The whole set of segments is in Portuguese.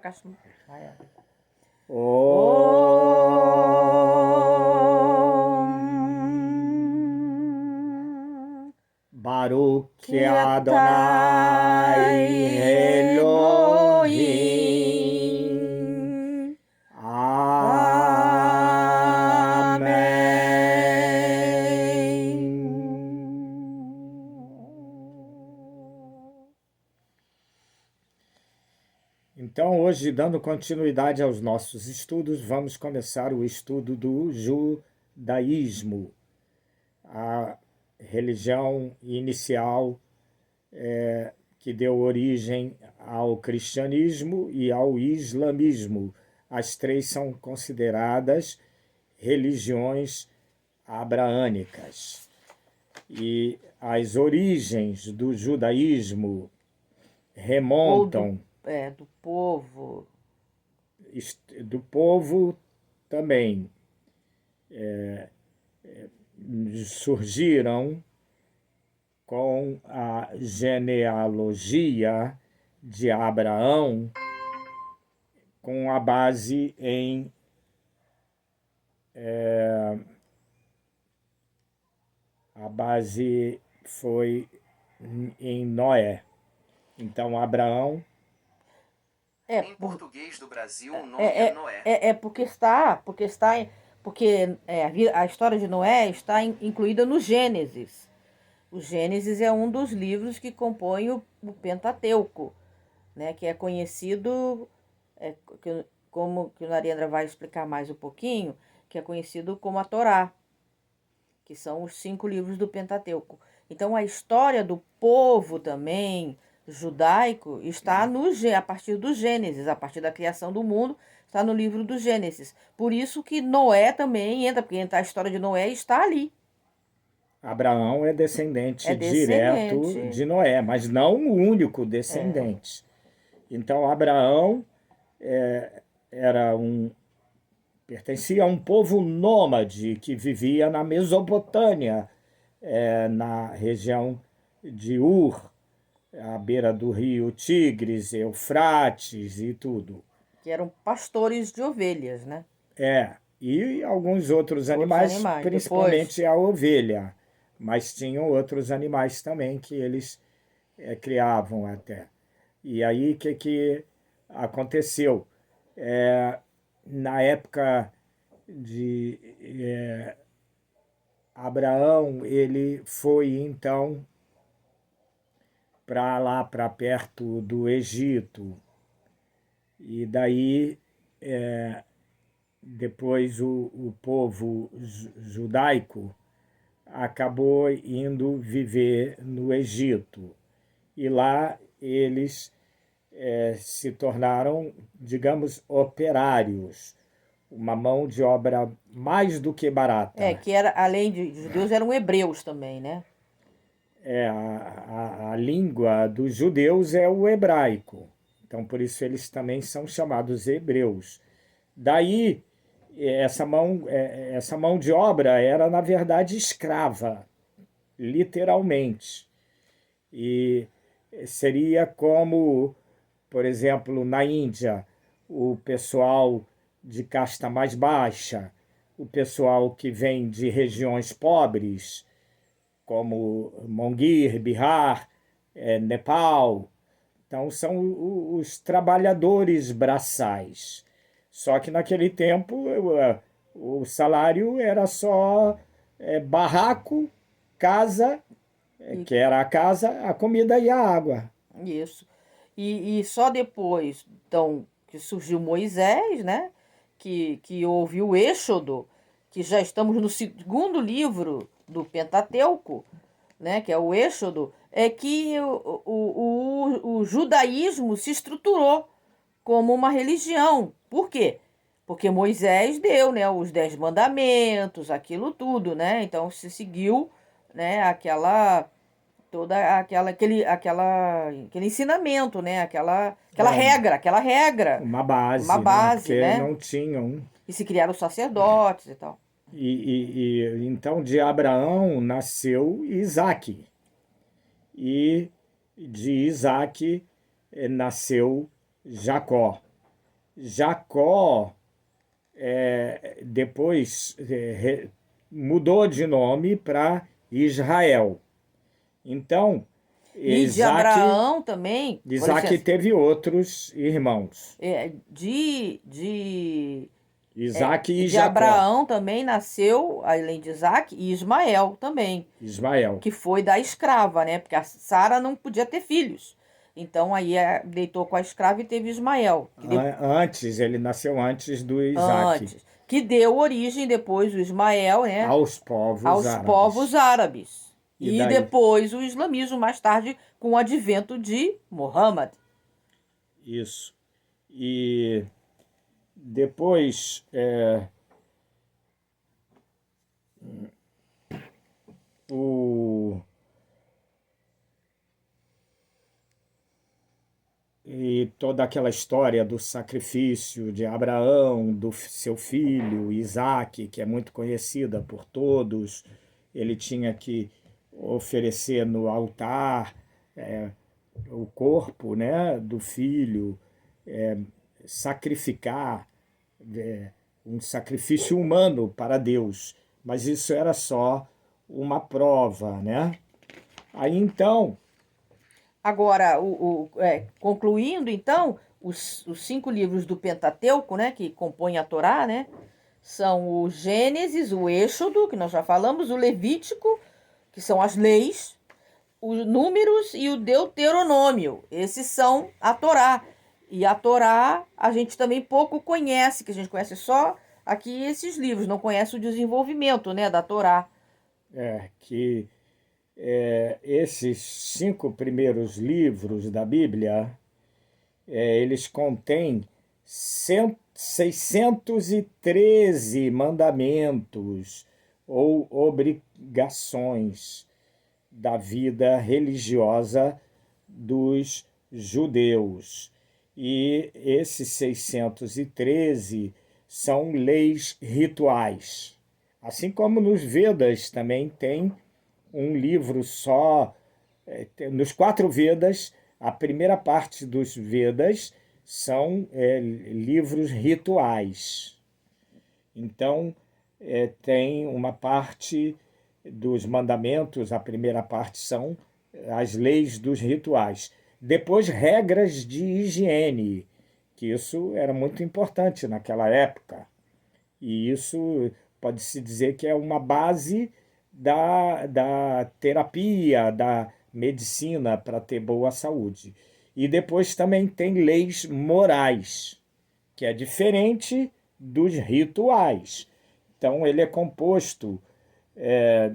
caixa. Baruch Adonai Elohim. Então, hoje, dando continuidade aos nossos estudos, vamos começar o estudo do judaísmo, a religião inicial que deu origem ao cristianismo e ao islamismo. As três são consideradas religiões abraânicas. E as origens do judaísmo remontam do povo. Do povo também surgiram com a genealogia de Abraão, com a base em a base foi em Noé. Então Abraão em português do Brasil, o nome é Noé. Porque a história de Noé está incluída no Gênesis. O Gênesis é um dos livros que compõem o Pentateuco, né, que é conhecido, como que o Narendra vai explicar mais um pouquinho, que é conhecido como a Torá, que são os 5 livros do Pentateuco. Então a história do povo também judaico está a partir do Gênesis, a partir da criação do mundo, está no livro do Gênesis. Por isso que Noé também entra, porque a história de Noé está ali. Abraão é descendente direto de Noé, mas não o único descendente. Então Abraão pertencia a um povo nômade que vivia na Mesopotâmia, na região de Ur, à beira do rio Tigres, Eufrates e tudo. Que eram pastores de ovelhas, né? E alguns outros animais, principalmente a ovelha. Mas tinham outros animais também que eles criavam até. E aí o que aconteceu? Na época de Abraão, ele foi então para lá, para perto do Egito. E daí, depois o povo judaico acabou indo viver no Egito. E lá eles se tornaram, digamos, operários, uma mão de obra mais do que barata. Que era, além de judeus, eram hebreus também, né? A língua dos judeus é o hebraico. Então, por isso eles também são chamados hebreus. Daí, essa mão de obra era, na verdade, escrava, literalmente. E seria como, por exemplo, na Índia, o pessoal de casta mais baixa, o pessoal que vem de regiões pobres, como Mongir, Bihar, Nepal. Então, são os trabalhadores braçais. Só que naquele tempo o salário era só barraco, casa, que era a casa, a comida e a água. Isso. E só depois, então, que surgiu Moisés, né? Que houve o Êxodo, que já estamos no 2º livro do Pentateuco, né? Que é o Êxodo, é que o judaísmo se estruturou como uma religião. Por quê? Porque Moisés deu, né, os 10 mandamentos, aquilo tudo, né? Então se seguiu, né, aquele ensinamento, né? Aquela regra. Uma base, porque né? não tinham. E se criaram os sacerdotes e tal. Então de Abraão nasceu Isaque. E de Isaque nasceu Jacó. Jacó depois mudou de nome para Israel. Então, E de Abraão também, com Isaac licença, teve outros irmãos, de Isaac e de Jacó, Abraão também nasceu, além de Isaac, e Ismael também, Ismael. que foi da escrava, né? Porque a Sara não podia ter filhos. Então aí deitou com a escrava e teve Ismael, Antes, ele nasceu antes do Isaac, antes, que deu origem depois o Ismael, né, aos povos aos povos árabes. árabes. E E daí, depois o islamismo, mais tarde, com o advento de Muhammad. isso. E depois, o, e toda aquela história do sacrifício de Abraão, do seu filho Isaque, que é muito conhecida por todos. Ele tinha que oferecer no altar o corpo, né, do filho, sacrificar, um sacrifício humano para Deus. Mas isso era só uma prova, né? Aí então, Agora, concluindo, então, os 5 livros do Pentateuco, né, que compõem a Torá, né, são o Gênesis, o Êxodo, que nós já falamos, o Levítico, que são as leis, os Números e o Deuteronômio. Esses são a Torá. E a Torá a gente também pouco conhece, que a gente conhece só aqui esses livros, não conhece o desenvolvimento, né, da Torá. que esses 5 primeiros livros da Bíblia, eles contêm 613 mandamentos ou obrigações da vida religiosa dos judeus. E esses 613 são leis rituais. Assim como nos Vedas também tem um livro só. Nos 4 Vedas, a primeira parte dos Vedas são livros rituais. Então, tem uma parte dos mandamentos, a primeira parte são as leis dos rituais. Depois, regras de higiene, que isso era muito importante naquela época. E isso pode-se dizer que é uma base da terapia, da medicina para ter boa saúde. E depois também tem leis morais, que é diferente dos rituais. Então, ele é composto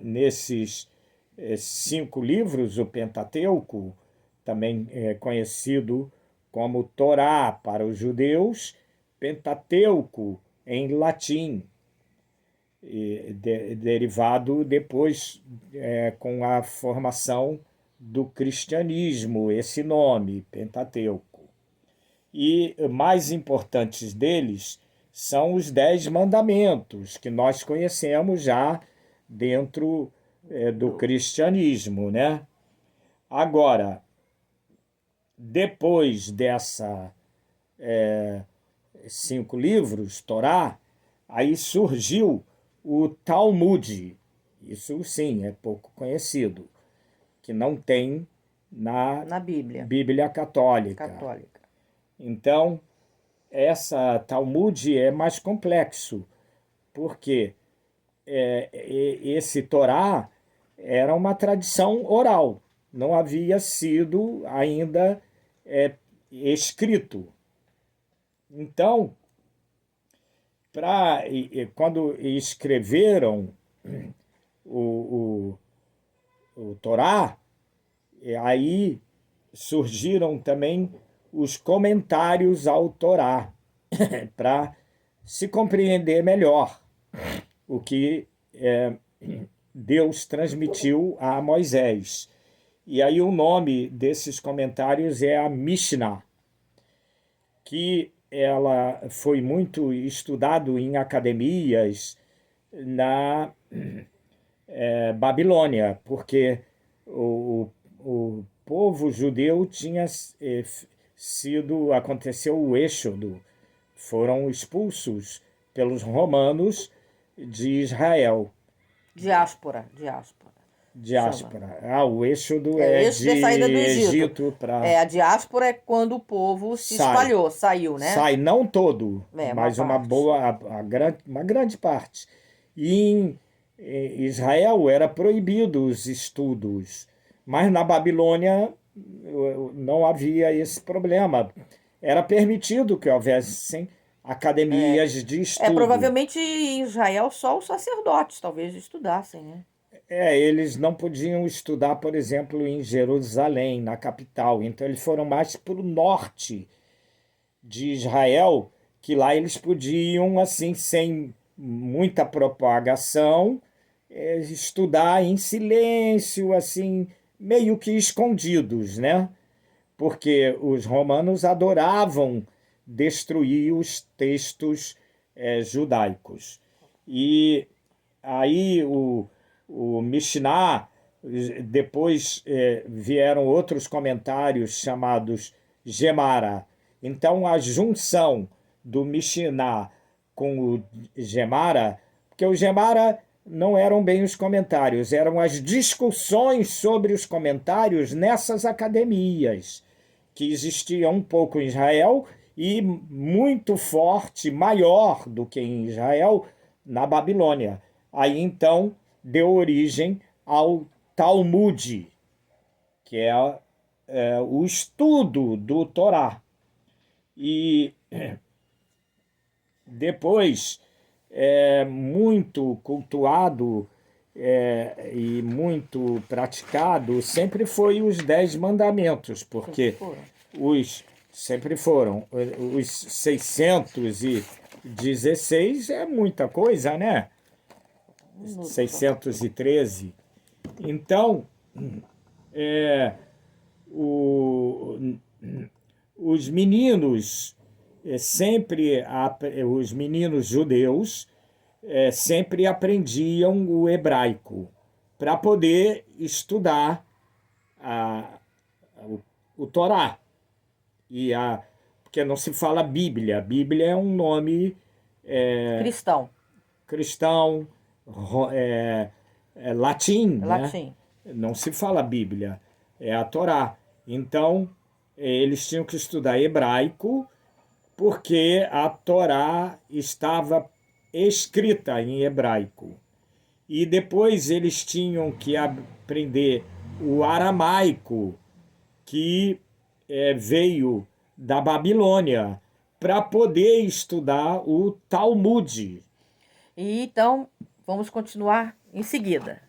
nesses 5 livros, o Pentateuco, também é conhecido como Torá para os judeus, Pentateuco em latim, derivado depois com a formação do cristianismo, esse nome, Pentateuco. E mais importantes deles são os 10 mandamentos, que nós conhecemos já dentro do cristianismo, né? Agora, depois dessa 5 livros, Torá, aí surgiu o Talmud. Isso sim é pouco conhecido, que não tem na Bíblia Bíblia Católica. Então, essa Talmud é mais complexo, porque esse Torá era uma tradição oral, não havia sido ainda escrito. Então, quando escreveram o Torá, aí surgiram também os comentários ao Torá, para se compreender melhor o que Deus transmitiu a Moisés. E aí o nome desses comentários é a Mishnah, que ela foi muito estudado em academias na Babilônia, porque o povo judeu tinha aconteceu o êxodo, foram expulsos pelos romanos de Israel. Diáspora. Diáspora. O êxodo É, é êxodo é saída do Egito. Egito para... A diáspora é quando o povo se espalhou, saiu, né? Sai, não todo, mas uma parte. uma grande parte. E em Israel era proibido os estudos, mas na Babilônia não havia esse problema. Era permitido que houvessem academias de estudo. Provavelmente em Israel só os sacerdotes talvez estudassem, né? Eles não podiam estudar, por exemplo, em Jerusalém, na capital. Então eles foram mais para o norte de Israel, que lá eles podiam, assim, sem muita propagação, estudar em silêncio, assim, meio que escondidos, né? Porque os romanos adoravam destruir os textos judaicos. E aí o Mishnah, depois vieram outros comentários chamados Gemara. Então a junção do Mishnah com o Gemara, porque o Gemara não eram bem os comentários, eram as discussões sobre os comentários nessas academias, que existiam um pouco em Israel e muito forte, maior do que em Israel, na Babilônia. Aí então deu origem ao Talmud, que é o estudo do Torá. E depois, muito cultuado e muito praticado, sempre foi os 10 mandamentos, porque sempre foram. Os 616 é muita coisa, né? 613. Então, os meninos os meninos judeus sempre aprendiam o hebraico para poder estudar o Torá. Porque não se fala Bíblia. Bíblia é um nome cristão, latim, latim, né? Não se fala Bíblia, é a Torá. Então, eles tinham que estudar hebraico, porque a Torá estava escrita em hebraico. E depois eles tinham que aprender o aramaico, que veio da Babilônia, para poder estudar o Talmud. E então, vamos continuar em seguida.